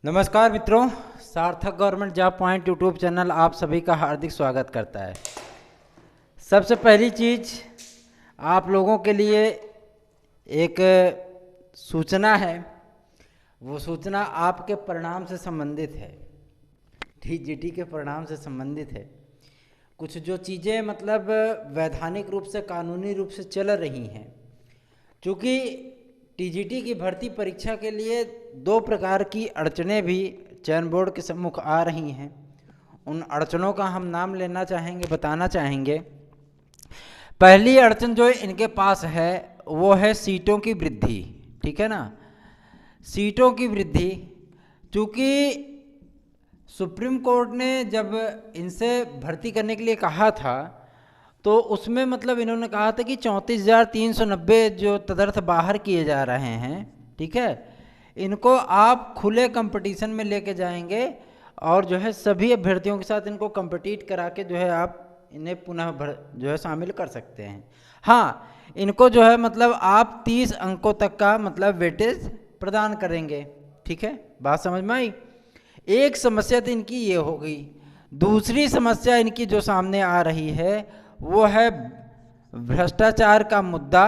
नमस्कार मित्रों, सार्थक government job point YouTube channel आप सभी का हार्दिक स्वागत करता है। सबसे पहली चीज़ आप लोगों के लिए एक सूचना है। वो सूचना आपके परिणाम से संबंधित है, टीजीटी के परिणाम से संबंधित है। कुछ जो चीज़ें मतलब वैधानिक रूप से कानूनी रूप से चल रही हैं, चूँकि टीजीटी की भर्ती परीक्षा के लिए दो प्रकार की अड़चनें भी चयन बोर्ड के सम्मुख आ रही हैं। उन अड़चनों का हम नाम लेना चाहेंगे, बताना चाहेंगे। पहली अड़चन जो इनके पास है वो है सीटों की वृद्धि। ठीक है ना, सीटों की वृद्धि। चूँकि सुप्रीम कोर्ट ने जब इनसे भर्ती करने के लिए कहा था तो उसमें मतलब इन्होंने कहा था कि 34,390 जो तदर्थ बाहर किए जा रहे हैं, ठीक है, इनको आप खुले कंपटीशन में लेके जाएंगे और जो है सभी अभ्यर्थियों के साथ इनको कंपटीट करा के जो है आप इन्हें पुनः जो है शामिल कर सकते हैं। हाँ, इनको जो है मतलब आप 30 अंकों तक का मतलब वेटेज प्रदान करेंगे। ठीक है, बात समझ में आई। एक समस्या तो इनकी ये हो गई। दूसरी समस्या इनकी जो सामने आ रही है वो है भ्रष्टाचार का मुद्दा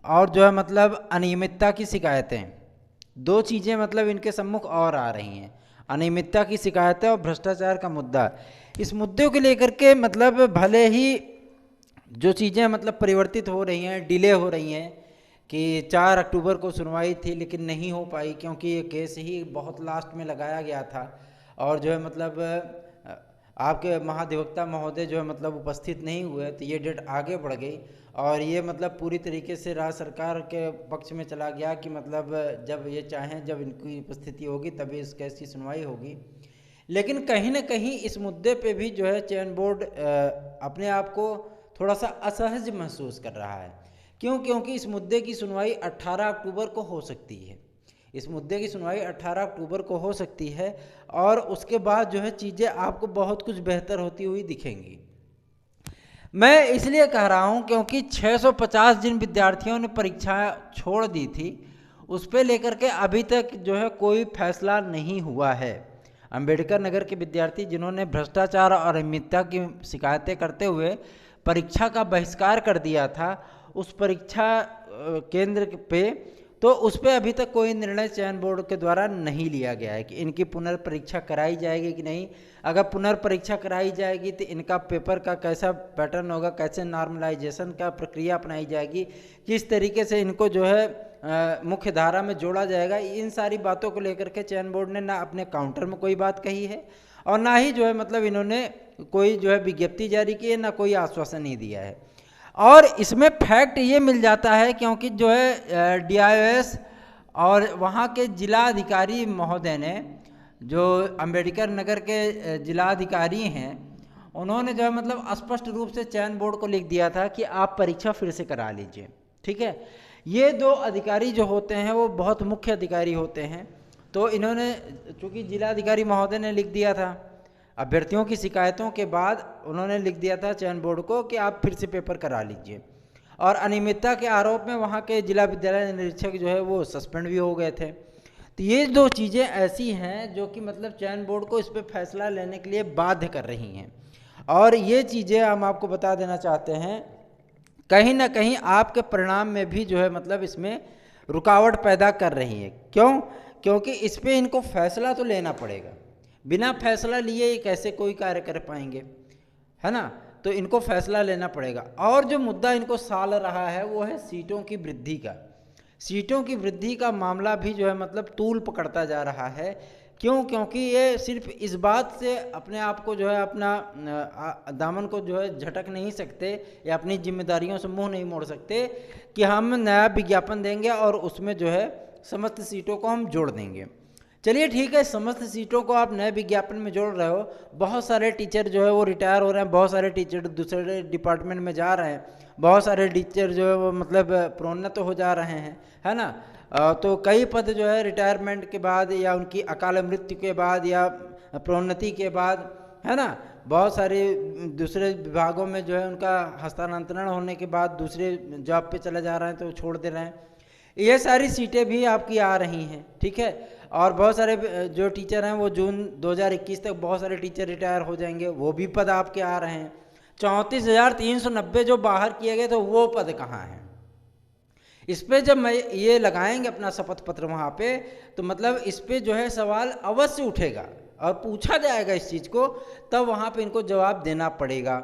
और जो है मतलब अनियमितता की शिकायतें। दो चीज़ें मतलब इनके सम्मुख और आ रही हैं, अनियमितता की शिकायतें और भ्रष्टाचार का मुद्दा। इस मुद्दों को लेकर के मतलब भले ही जो चीज़ें मतलब परिवर्तित हो रही हैं, डिले हो रही हैं कि 4 अक्टूबर को सुनवाई थी लेकिन नहीं हो पाई क्योंकि ये केस ही बहुत लास्ट में लगाया गया था और जो है मतलब आपके महाधिवक्ता महोदय जो है मतलब उपस्थित नहीं हुए, तो ये डेट आगे बढ़ गई और ये मतलब पूरी तरीके से राज्य सरकार के पक्ष में चला गया कि मतलब जब ये चाहें, जब इनकी उपस्थिति होगी तभी इस केस की सुनवाई होगी। लेकिन कहीं ना कहीं इस मुद्दे पे भी जो है चयन बोर्ड अपने आप को थोड़ा सा असहज महसूस कर रहा है। क्यों? क्योंकि इस मुद्दे की सुनवाई 18 अक्टूबर को हो सकती है। इस मुद्दे की सुनवाई 18 अक्टूबर को हो सकती है और उसके बाद जो है चीज़ें आपको बहुत कुछ बेहतर होती हुई दिखेंगी। मैं इसलिए कह रहा हूं क्योंकि 650 जिन विद्यार्थियों ने परीक्षा छोड़ दी थी उस पे लेकर के अभी तक जो है कोई फैसला नहीं हुआ है। अंबेडकर नगर के विद्यार्थी जिन्होंने भ्रष्टाचार और अनियमितता की शिकायतें करते हुए परीक्षा का बहिष्कार कर दिया था, उस परीक्षा केंद्र पे तो उस पर अभी तक कोई निर्णय चयन बोर्ड के द्वारा नहीं लिया गया है कि इनकी पुनर्परीक्षा कराई जाएगी कि नहीं। अगर पुनर्परीक्षा कराई जाएगी तो इनका पेपर का कैसा पैटर्न होगा, कैसे नॉर्मलाइजेशन का प्रक्रिया अपनाई जाएगी, किस तरीके से इनको जो है मुख्य धारा में जोड़ा जाएगा, इन सारी बातों को लेकर के चयन बोर्ड ने ना अपने काउंटर में कोई बात कही है और ना ही जो है मतलब इन्होंने कोई जो है विज्ञप्ति जारी की है, ना कोई आश्वासन ही दिया है। और इसमें फैक्ट ये मिल जाता है क्योंकि जो है डीआईओएस और वहाँ के जिलाधिकारी महोदय ने, जो अंबेडकर नगर के जिलाधिकारी हैं, उन्होंने जो है मतलब स्पष्ट रूप से चयन बोर्ड को लिख दिया था कि आप परीक्षा फिर से करा लीजिए। ठीक है, ये दो अधिकारी जो होते हैं वो बहुत मुख्य अधिकारी होते हैं, तो इन्होंने चूँकि जिलाधिकारी महोदय ने लिख दिया था, अभ्यर्थियों की शिकायतों के बाद उन्होंने लिख दिया था चयन बोर्ड को कि आप फिर से पेपर करा लीजिए। और अनियमितता के आरोप में वहाँ के जिला विद्यालय निरीक्षक जो है वो सस्पेंड भी हो गए थे। तो ये दो चीज़ें ऐसी हैं जो कि मतलब चयन बोर्ड को इस पर फैसला लेने के लिए बाध्य कर रही हैं और ये चीज़ें हम आपको बता देना चाहते हैं कहीं ना कहीं आपके परिणाम में भी जो है मतलब इसमें रुकावट पैदा कर रही है। क्यों? क्योंकि इस पर इनको फैसला तो लेना पड़ेगा, बिना फैसला लिए ये कैसे कोई कार्य कर पाएंगे, है ना। तो इनको फैसला लेना पड़ेगा। और जो मुद्दा इनको साल रहा है वो है सीटों की वृद्धि का। सीटों की वृद्धि का मामला भी जो है मतलब तूल पकड़ता जा रहा है। क्यों? क्योंकि ये सिर्फ इस बात से अपने आप को जो है अपना दामन को जो है झटक नहीं सकते या अपनी जिम्मेदारियों से मुंह नहीं मोड़ सकते कि हम नया विज्ञापन देंगे और उसमें जो है समस्त सीटों को हम जोड़ देंगे। चलिए ठीक है, समस्त सीटों को आप नए विज्ञापन में जोड़ रहे हो, बहुत सारे टीचर जो है वो रिटायर हो रहे हैं, बहुत सारे टीचर दूसरे डिपार्टमेंट में जा रहे हैं, बहुत सारे टीचर जो है वो मतलब प्रोन्नत हो जा रहे हैं, है ना। तो कई पद जो है रिटायरमेंट के बाद या उनकी अकाल मृत्यु के बाद या प्रोन्नति के बाद, है ना, बहुत सारे दूसरे विभागों में जो है उनका हस्तांतरण होने के बाद दूसरे जॉब पे चले जा रहे हैं तो छोड़ दे रहे हैं। ये सारी सीटें भी आपकी आ रही हैं। ठीक है, और बहुत सारे जो टीचर हैं वो जून 2021 तक बहुत सारे टीचर रिटायर हो जाएंगे, वो भी पद आपके आ रहे हैं। 34,390 जो बाहर किए गए तो वो पद कहाँ हैं? इस पे जब मैं ये लगाएंगे अपना शपथ पत्र वहाँ पे, तो मतलब इस पे जो है सवाल अवश्य उठेगा और पूछा जाएगा इस चीज़ को, तब वहाँ पे इनको जवाब देना पड़ेगा।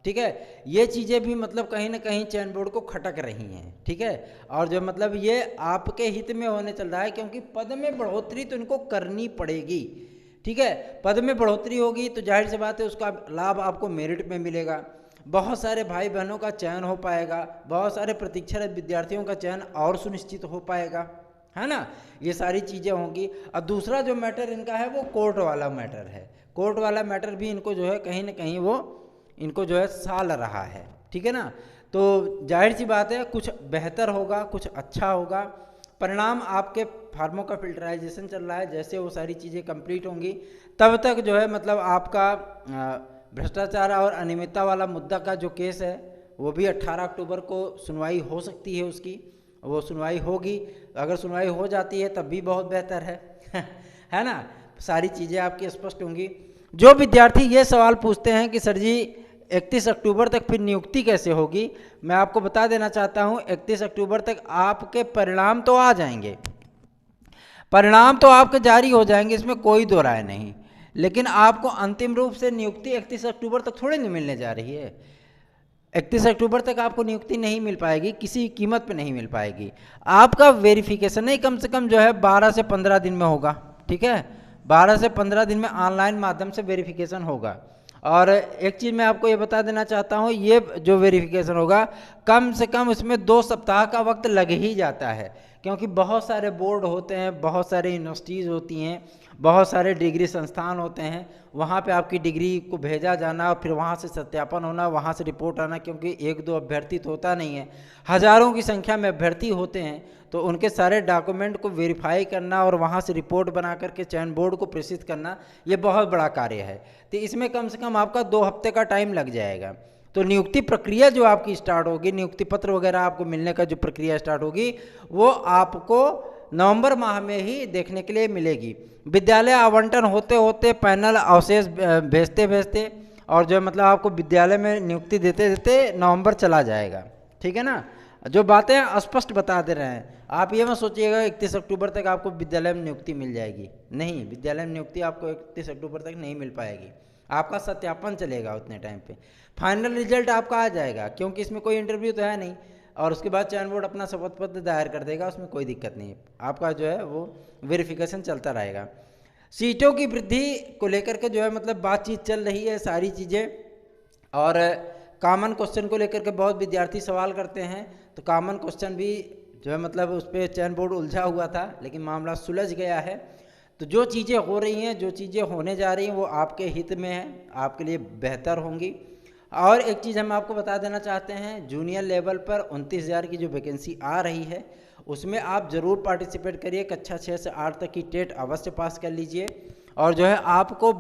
ठीक है, ये चीज़ें भी मतलब कहीं ना कहीं चयन बोर्ड को खटक रही हैं। ठीक है, और जो मतलब ये आपके हित में होने चल रहा है, क्योंकि पद में बढ़ोतरी तो इनको करनी पड़ेगी। ठीक है, पद में बढ़ोतरी होगी तो जाहिर सी बात है उसका लाभ आपको मेरिट में मिलेगा, बहुत सारे भाई बहनों का चयन हो पाएगा, बहुत सारे प्रतीक्षारत विद्यार्थियों का चयन और सुनिश्चित हो पाएगा, है ना। ये सारी चीज़ें होंगी। और दूसरा जो मैटर इनका है वो कोर्ट वाला मैटर है। कोर्ट वाला मैटर भी इनको जो है कहीं ना कहीं वो इनको जो है साल रहा है। ठीक है ना, तो जाहिर सी बात है कुछ बेहतर होगा, कुछ अच्छा होगा। परिणाम आपके फार्मों का फिल्टराइजेशन चल रहा है, जैसे वो सारी चीज़ें कंप्लीट होंगी तब तक जो है मतलब आपका भ्रष्टाचार और अनियमितता वाला मुद्दा का जो केस है वो भी 18 अक्टूबर को सुनवाई हो सकती है उसकी, वो सुनवाई होगी। अगर सुनवाई हो जाती है तब भी बहुत बेहतर है है ना, सारी चीज़ें आपकी स्पष्ट होंगी। जो विद्यार्थी ये सवाल पूछते हैं कि सर जी 31 अक्टूबर तक फिर नियुक्ति कैसे होगी, मैं आपको बता देना चाहता हूँ 31 अक्टूबर तक आपके परिणाम तो आ जाएंगे, परिणाम तो आपके जारी हो जाएंगे, इसमें कोई दो राय नहीं, लेकिन आपको अंतिम रूप से नियुक्ति 31 अक्टूबर तक थोड़ी नहीं मिलने जा रही है। 31 अक्टूबर तक आपको नियुक्ति नहीं मिल पाएगी, किसी कीमत पे नहीं मिल पाएगी। आपका वेरिफिकेशन ही कम से कम जो है 12 से 15 दिन में होगा। ठीक है, 12 से 15 दिन में ऑनलाइन माध्यम से वेरिफिकेशन होगा। और एक चीज़ मैं आपको ये बता देना चाहता हूँ, ये जो वेरिफिकेशन होगा कम से कम इसमें 2 सप्ताह का वक्त लग ही जाता है, क्योंकि बहुत सारे बोर्ड होते हैं, बहुत सारे यूनिवर्सिटीज़ होती हैं, बहुत सारे डिग्री संस्थान होते हैं, वहाँ पे आपकी डिग्री को भेजा जाना और फिर वहाँ से सत्यापन होना, वहाँ से रिपोर्ट आना, क्योंकि एक दो अभ्यर्थी तो होता नहीं है, हज़ारों की संख्या में अभ्यर्थी होते हैं, तो उनके सारे डॉक्यूमेंट को वेरीफाई करना और वहाँ से रिपोर्ट बना करके चयन बोर्ड को प्रेषित करना, ये बहुत बड़ा कार्य है। तो इसमें कम से कम आपका 2 हफ्ते का टाइम लग जाएगा। तो नियुक्ति प्रक्रिया जो आपकी स्टार्ट होगी, नियुक्ति पत्र वगैरह आपको मिलने का जो प्रक्रिया स्टार्ट होगी, वो आपको नवंबर माह में ही देखने के लिए मिलेगी। विद्यालय आवंटन होते होते, पैनल अवशेष भेजते भेजते और जो मतलब आपको विद्यालय में नियुक्ति देते देते नवंबर चला जाएगा। ठीक है ना, जो बातें स्पष्ट बता दे रहे हैं, आप ये मत सोचिएगा 31 अक्टूबर तक आपको विद्यालय में नियुक्ति मिल जाएगी, नहीं, विद्यालय में नियुक्ति आपको 31 अक्टूबर तक नहीं मिल पाएगी। आपका सत्यापन चलेगा उतने टाइम पे, फाइनल रिजल्ट आपका आ जाएगा, क्योंकि इसमें कोई इंटरव्यू तो है नहीं, और उसके बाद चयन बोर्ड अपना शपथ पत्र दायर कर देगा, उसमें कोई दिक्कत नहीं है, आपका जो है वो वेरिफिकेशन चलता रहेगा। सीटों की वृद्धि को लेकर के जो है मतलब बातचीत चल रही है, सारी चीज़ें, और कॉमन क्वेश्चन को लेकर के बहुत विद्यार्थी सवाल करते हैं, तो कॉमन क्वेश्चन भी जो है मतलब उस पर चयन बोर्ड उलझा हुआ था, लेकिन मामला सुलझ गया है। तो जो चीज़ें हो रही हैं, जो चीज़ें होने जा रही हैं, वो आपके हित में हैं, आपके लिए बेहतर होंगी। और एक चीज़ हम आपको बता देना चाहते हैं, जूनियर लेवल पर 29,000 की जो वैकेंसी आ रही है, उसमें आप ज़रूर पार्टिसिपेट करिए। कक्षा 6 से 8 तक की टेट अवश्य पास कर लीजिए, और जो है आपको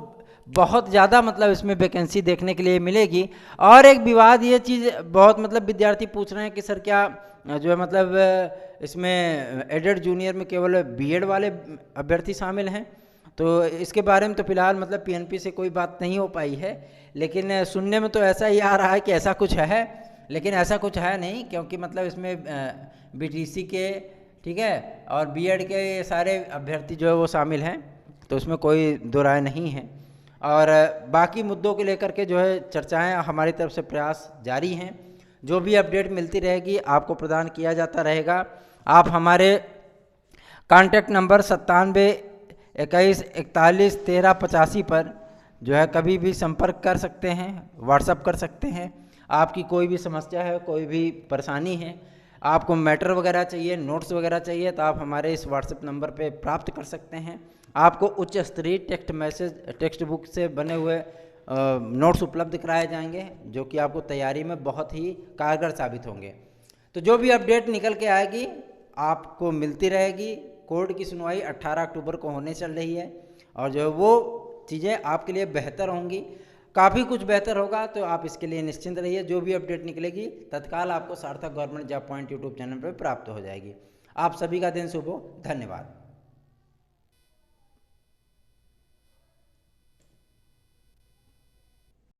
बहुत ज़्यादा मतलब इसमें वैकेंसी देखने के लिए मिलेगी। और एक विवाद ये चीज़ बहुत मतलब विद्यार्थी पूछ रहे हैं कि सर क्या जो है मतलब इसमें एडेड जूनियर में केवल बीएड वाले अभ्यर्थी शामिल हैं, तो इसके बारे में तो फिलहाल मतलब पीएनपी से कोई बात नहीं हो पाई है, लेकिन सुनने में तो ऐसा ही आ रहा है कि ऐसा कुछ है, लेकिन ऐसा कुछ है नहीं, क्योंकि मतलब इसमें बीटीसी के, ठीक है, और बीएड के ये सारे अभ्यर्थी जो है वो शामिल हैं, तो उसमें कोई दो राय नहीं है। और बाकी मुद्दों को लेकर के जो है चर्चाएं हमारी तरफ से प्रयास जारी हैं, जो भी अपडेट मिलती रहेगी आपको प्रदान किया जाता रहेगा। आप हमारे कॉन्टैक्ट नंबर 9721411385 पर जो है कभी भी संपर्क कर सकते हैं, व्हाट्सअप कर सकते हैं। आपकी कोई भी समस्या है, कोई भी परेशानी है, आपको मैटर वगैरह चाहिए, नोट्स वगैरह चाहिए, तो आप हमारे इस व्हाट्सएप नंबर पे प्राप्त कर सकते हैं। आपको उच्च स्तरीय टेक्स्ट बुक से बने हुए नोट्स उपलब्ध कराए जाएंगे, जो कि आपको तैयारी में बहुत ही कारगर साबित होंगे। तो जो भी अपडेट निकल के आएगी आपको मिलती रहेगी। कोर्ट की सुनवाई 18 अक्टूबर को होने चल रही है, और जो है वो चीज़ें आपके लिए बेहतर होंगी, काफ़ी कुछ बेहतर होगा, तो आप इसके लिए निश्चिंत रहिए। जो भी अपडेट निकलेगी तत्काल आपको सार्थक government job point YouTube channel पर प्राप्त हो जाएगी। आप सभी का दिन शुभ हो, धन्यवाद।